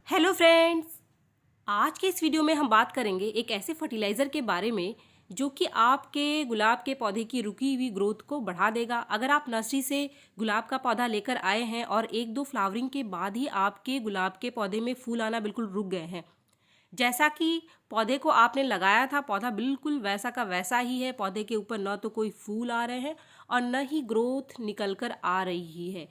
Hello friends, आज के इस वीडियो में हम बात करेंगे एक ऐसे फर्टिलाइज़र के बारे में जो कि आपके गुलाब के पौधे की रुकी हुई ग्रोथ को बढ़ा देगा। अगर आप नर्सरी से गुलाब का पौधा लेकर आए हैं और एक दो फ्लावरिंग के बाद ही आपके गुलाब के पौधे में फूल आना बिल्कुल रुक गए हैं, जैसा कि पौधे को आपने लगाया था पौधा बिल्कुल वैसा का वैसा ही है। पौधे के ऊपर न तो कोई फूल आ रहे हैं और न ही ग्रोथ निकल कर आ रही है।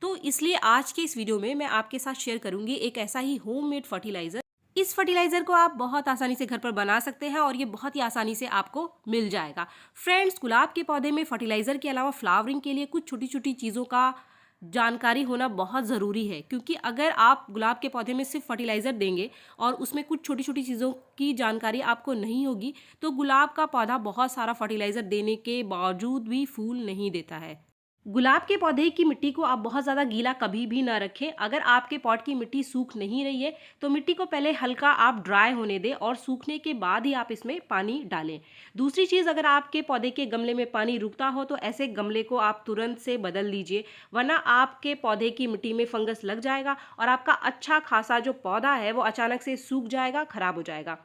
तो इसलिए आज के इस वीडियो में मैं आपके साथ शेयर करूंगी एक ऐसा ही होममेड फर्टिलाइज़र। इस फर्टिलाइज़र को आप बहुत आसानी से घर पर बना सकते हैं और ये बहुत ही आसानी से आपको मिल जाएगा। फ्रेंड्स, गुलाब के पौधे में फर्टिलाइज़र के अलावा फ्लावरिंग के लिए कुछ छोटी छोटी चीज़ों का जानकारी होना बहुत ज़रूरी है, क्योंकि अगर आप गुलाब के पौधे में सिर्फ फर्टिलाइज़र देंगे और उसमें कुछ छोटी छोटी चीज़ों की जानकारी आपको नहीं होगी तो गुलाब का पौधा बहुत सारा फर्टिलाइज़र देने के बावजूद भी फूल नहीं देता है। गुलाब के पौधे की मिट्टी को आप बहुत ज़्यादा गीला कभी भी ना रखें। अगर आपके पॉट की मिट्टी सूख नहीं रही है तो मिट्टी को पहले हल्का आप ड्राई होने दें और सूखने के बाद ही आप इसमें पानी डालें। दूसरी चीज़, अगर आपके पौधे के गमले में पानी रुकता हो तो ऐसे गमले को आप तुरंत से बदल दीजिए, वरना आपके पौधे की मिट्टी में फंगस लग जाएगा और आपका अच्छा खासा जो पौधा है वो अचानक से सूख जाएगा, खराब हो जाएगा।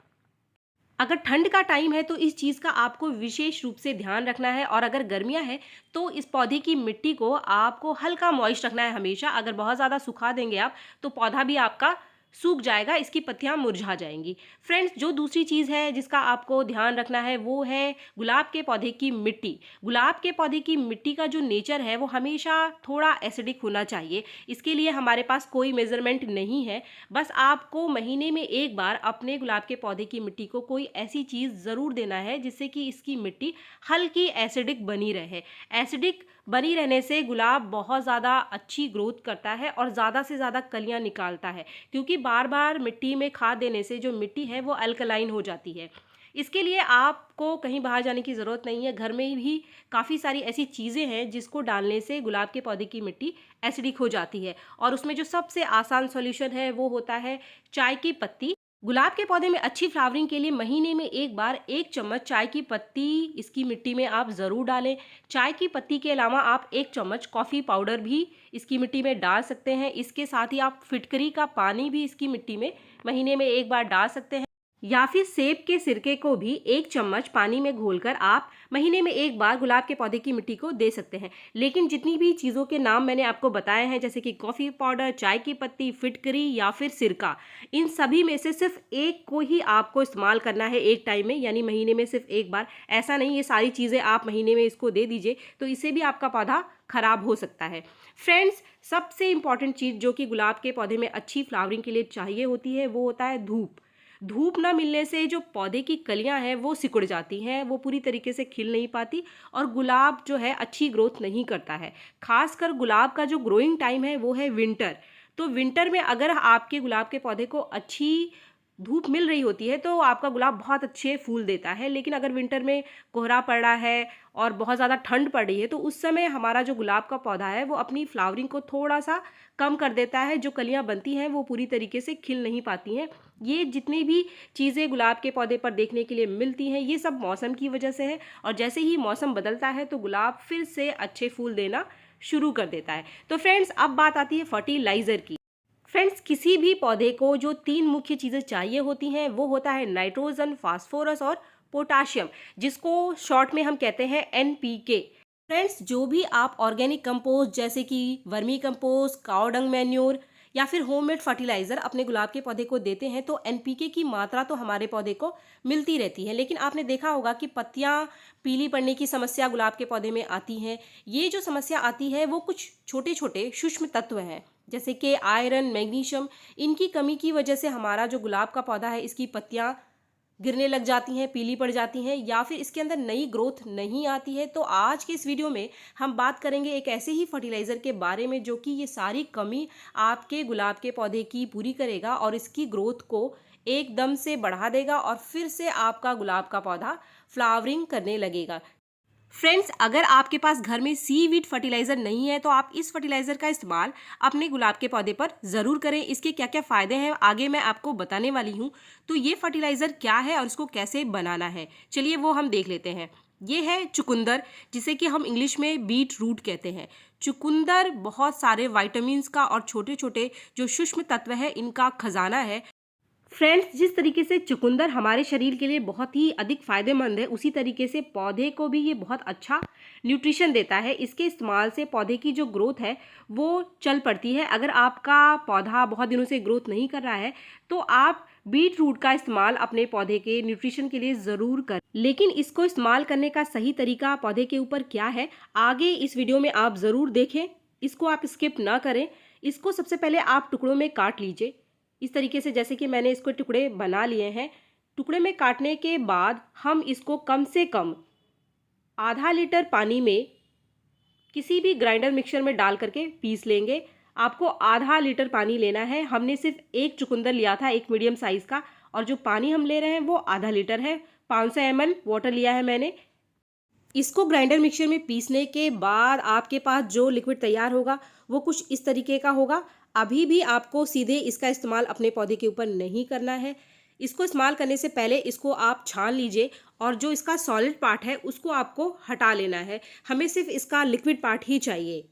अगर ठंड का टाइम है तो इस चीज़ का आपको विशेष रूप से ध्यान रखना है, और अगर गर्मियां है तो इस पौधे की मिट्टी को आपको हल्का मॉइस्ट रखना है हमेशा। अगर बहुत ज़्यादा सुखा देंगे आप तो पौधा भी आपका सूख जाएगा, इसकी पत्तियां मुरझा जाएंगी। फ्रेंड्स, जो दूसरी चीज़ है जिसका आपको ध्यान रखना है वो है गुलाब के पौधे की मिट्टी। गुलाब के पौधे की मिट्टी का जो नेचर है वो हमेशा थोड़ा एसिडिक होना चाहिए। इसके लिए हमारे पास कोई मेजरमेंट नहीं है, बस आपको महीने में एक बार अपने गुलाब के पौधे की मिट्टी को कोई ऐसी चीज़ ज़रूर देना है जिससे कि इसकी मिट्टी हल्की एसिडिक बनी रहे। एसिडिक बनी रहने से गुलाब बहुत ज़्यादा अच्छी ग्रोथ करता है और ज़्यादा से ज़्यादा कलियां निकालता है, क्योंकि बार बार मिट्टी में खाद देने से जो मिट्टी है वो अल्कलाइन हो जाती है। इसके लिए आपको कहीं बाहर जाने की ज़रूरत नहीं है, घर में भी काफ़ी सारी ऐसी चीज़ें हैं जिसको डालने से गुलाब के पौधे की मिट्टी एसिडिक हो जाती है। और उसमें जो सबसे आसान सॉल्यूशन है वो होता है चाय की पत्ती। गुलाब के पौधे में अच्छी फ्लावरिंग के लिए महीने में एक बार 1 चम्मच चाय की पत्ती इसकी मिट्टी में आप ज़रूर डालें। चाय की पत्ती के अलावा आप 1 चम्मच कॉफ़ी पाउडर भी इसकी मिट्टी में डाल सकते हैं। इसके साथ ही आप फिटकरी का पानी भी इसकी मिट्टी में महीने में एक बार डाल सकते हैं, या फिर सेब के सिरके को भी 1 चम्मच पानी में घोलकर आप महीने में एक बार गुलाब के पौधे की मिट्टी को दे सकते हैं। लेकिन जितनी भी चीज़ों के नाम मैंने आपको बताए हैं, जैसे कि कॉफ़ी पाउडर, चाय की पत्ती, फिटकरी या फिर सिरका, इन सभी में से सिर्फ एक को ही आपको इस्तेमाल करना है एक टाइम में, यानी महीने में सिर्फ एक बार। ऐसा नहीं ये सारी चीज़ें आप महीने में इसको दे दीजिए, तो इससे भी आपका पौधा खराब हो सकता है। फ्रेंड्स, सबसे इंपॉर्टेंट चीज़ जो कि गुलाब के पौधे में अच्छी फ्लावरिंग के लिए चाहिए होती है वो होता है धूप। धूप ना मिलने से जो पौधे की कलियां हैं वो सिकुड़ जाती हैं, वो पूरी तरीके से खिल नहीं पाती और गुलाब जो है अच्छी ग्रोथ नहीं करता है। खासकर गुलाब का जो ग्रोइंग टाइम है वो है विंटर। तो विंटर में अगर आपके गुलाब के पौधे को अच्छी धूप मिल रही होती है तो आपका गुलाब बहुत अच्छे फूल देता है। लेकिन अगर विंटर में कोहरा पड़ रहा है और बहुत ज़्यादा ठंड पड़ रही है तो उस समय हमारा जो गुलाब का पौधा है वो अपनी फ्लावरिंग को थोड़ा सा कम कर देता है। जो कलियां बनती हैं वो पूरी तरीके से खिल नहीं पाती हैं। ये जितनी भी चीज़ें गुलाब के पौधे पर देखने के लिए मिलती हैं ये सब मौसम की वजह से है, और जैसे ही मौसम बदलता है तो गुलाब फिर से अच्छे फूल देना शुरू कर देता है। तो फ्रेंड्स, अब बात आती है फर्टिलाइज़र की। फ्रेंड्स, किसी भी पौधे को जो 3 मुख्य चीज़ें चाहिए होती हैं वो होता है नाइट्रोजन, फास्फोरस और पोटाशियम, जिसको शॉर्ट में हम कहते हैं NPK। फ्रेंड्स, जो भी आप ऑर्गेनिक कंपोस्ट जैसे कि वर्मी कंपोस्ट, काऊ डंग मैन्योर या फिर होममेड फर्टिलाइज़र अपने गुलाब के पौधे को देते हैं तो NPK की मात्रा तो हमारे पौधे को मिलती रहती है, लेकिन आपने देखा होगा कि पत्तियां पीली पड़ने की समस्या गुलाब के पौधे में आती है। ये जो समस्या आती है वो कुछ छोटे छोटे सूक्ष्म तत्व हैं, जैसे कि आयरन, मैग्नीशियम। इनकी कमी की वजह से हमारा जो गुलाब का पौधा है इसकी पत्तियां गिरने लग जाती हैं, पीली पड़ जाती हैं, या फिर इसके अंदर नई ग्रोथ नहीं आती है। तो आज के इस वीडियो में हम बात करेंगे एक ऐसे ही फर्टिलाइज़र के बारे में जो कि ये सारी कमी आपके गुलाब के पौधे की पूरी करेगा और इसकी ग्रोथ को एकदम से बढ़ा देगा और फिर से आपका गुलाब का पौधा फ्लावरिंग करने लगेगा। फ्रेंड्स, अगर आपके पास घर में सीवीड फर्टिलाइज़र नहीं है तो आप इस फर्टिलाइज़र का इस्तेमाल अपने गुलाब के पौधे पर ज़रूर करें। इसके क्या क्या फ़ायदे हैं आगे मैं आपको बताने वाली हूँ। तो ये फर्टिलाइज़र क्या है और इसको कैसे बनाना है, चलिए वो हम देख लेते हैं। ये है चुकंदर, जिसे कि हम इंग्लिश में बीट रूट कहते हैं। चुकंदर बहुत सारे विटामिन्स का और छोटे छोटे जो सूक्ष्म तत्व है इनका खजाना है। फ्रेंड्स, जिस तरीके से चुकंदर हमारे शरीर के लिए बहुत ही अधिक फायदेमंद है, उसी तरीके से पौधे को भी ये बहुत अच्छा न्यूट्रिशन देता है। इसके इस्तेमाल से पौधे की जो ग्रोथ है वो चल पड़ती है। अगर आपका पौधा बहुत दिनों से ग्रोथ नहीं कर रहा है तो आप बीट रूट का इस्तेमाल अपने पौधे के न्यूट्रिशन के लिए ज़रूर करें। लेकिन इसको इस्तेमाल करने का सही तरीका पौधे के ऊपर क्या है, आगे इस वीडियो में आप ज़रूर देखें। इसको आप स्किप ना करें। इसको सबसे पहले आप टुकड़ों में काट लीजिए इस तरीके से, जैसे कि मैंने इसको टुकड़े बना लिए हैं। टुकड़े में काटने के बाद हम इसको कम से कम आधा लीटर पानी में किसी भी ग्राइंडर मिक्सर में डाल करके पीस लेंगे। आपको आधा लीटर पानी लेना है। हमने सिर्फ एक चुकंदर लिया था, एक मीडियम साइज़ का, और जो पानी हम ले रहे हैं वो आधा लीटर है। 500 ml वाटर लिया है मैंने। इसको ग्राइंडर मिक्सर में पीसने के बाद आपके पास जो लिक्विड तैयार होगा वो कुछ इस तरीके का होगा। अभी भी आपको सीधे इसका इस्तेमाल अपने पौधे के ऊपर नहीं करना है। इसको इस्तेमाल करने से पहले इसको आप छान लीजिए और जो इसका सॉलिड पार्ट है उसको आपको हटा लेना है। हमें सिर्फ इसका लिक्विड पार्ट ही चाहिए।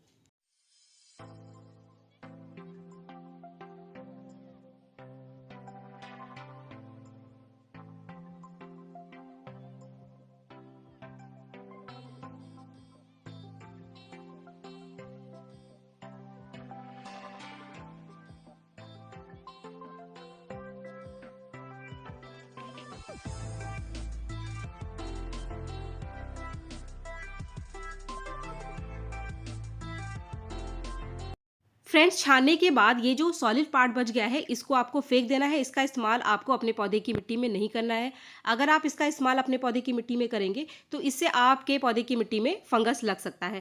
फ्रेंड्स, छानने के बाद ये जो सॉलिड पार्ट बच गया है इसको आपको फेंक देना है। इसका इस्तेमाल आपको अपने पौधे की मिट्टी में नहीं करना है। अगर आप इसका इस्तेमाल अपने पौधे की मिट्टी में करेंगे तो इससे आपके पौधे की मिट्टी में फंगस लग सकता है।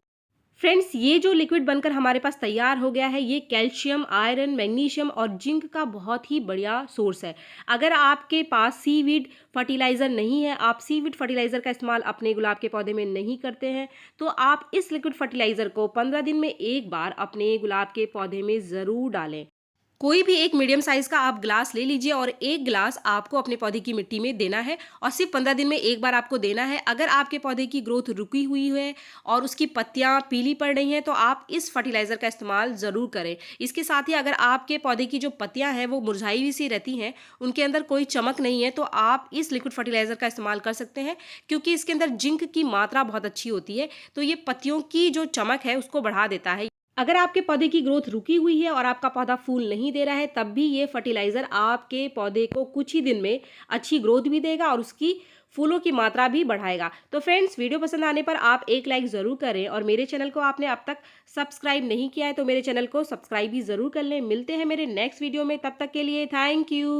फ्रेंड्स, ये जो लिक्विड बनकर हमारे पास तैयार हो गया है ये कैल्शियम, आयरन, मैग्नीशियम और जिंक का बहुत ही बढ़िया सोर्स है। अगर आपके पास सीवीड फर्टिलाइज़र नहीं है, आप सीवीड फर्टिलाइज़र का इस्तेमाल अपने गुलाब के पौधे में नहीं करते हैं, तो आप इस लिक्विड फर्टिलाइज़र को 15 दिन में एक बार अपने गुलाब के पौधे में ज़रूर डालें। कोई भी एक मीडियम साइज़ का आप ग्लास ले लीजिए और एक ग्लास आपको अपने पौधे की मिट्टी में देना है और सिर्फ 15 दिन में एक बार आपको देना है। अगर आपके पौधे की ग्रोथ रुकी हुई है और उसकी पत्तियां पीली पड़ रही हैं तो आप इस फर्टिलाइज़र का इस्तेमाल ज़रूर करें। इसके साथ ही अगर आपके पौधे की जो पत्तियां हैं वो मुरझाई हुई सी रहती हैं, उनके अंदर कोई चमक नहीं है, तो आप इस लिक्विड फर्टिलाइज़र का इस्तेमाल कर सकते हैं क्योंकि इसके अंदर जिंक की मात्रा बहुत अच्छी होती है, तो ये पत्तियों की जो चमक है उसको बढ़ा देता है। अगर आपके पौधे की ग्रोथ रुकी हुई है और आपका पौधा फूल नहीं दे रहा है तब भी ये फर्टिलाइज़र आपके पौधे को कुछ ही दिन में अच्छी ग्रोथ भी देगा और उसकी फूलों की मात्रा भी बढ़ाएगा। तो फ्रेंड्स, वीडियो पसंद आने पर आप एक लाइक ज़रूर करें और मेरे चैनल को आपने अब तक सब्सक्राइब नहीं किया है तो मेरे चैनल को सब्सक्राइब भी ज़रूर कर लें। मिलते हैं मेरे नेक्स्ट वीडियो में, तब तक के लिए थैंक यू।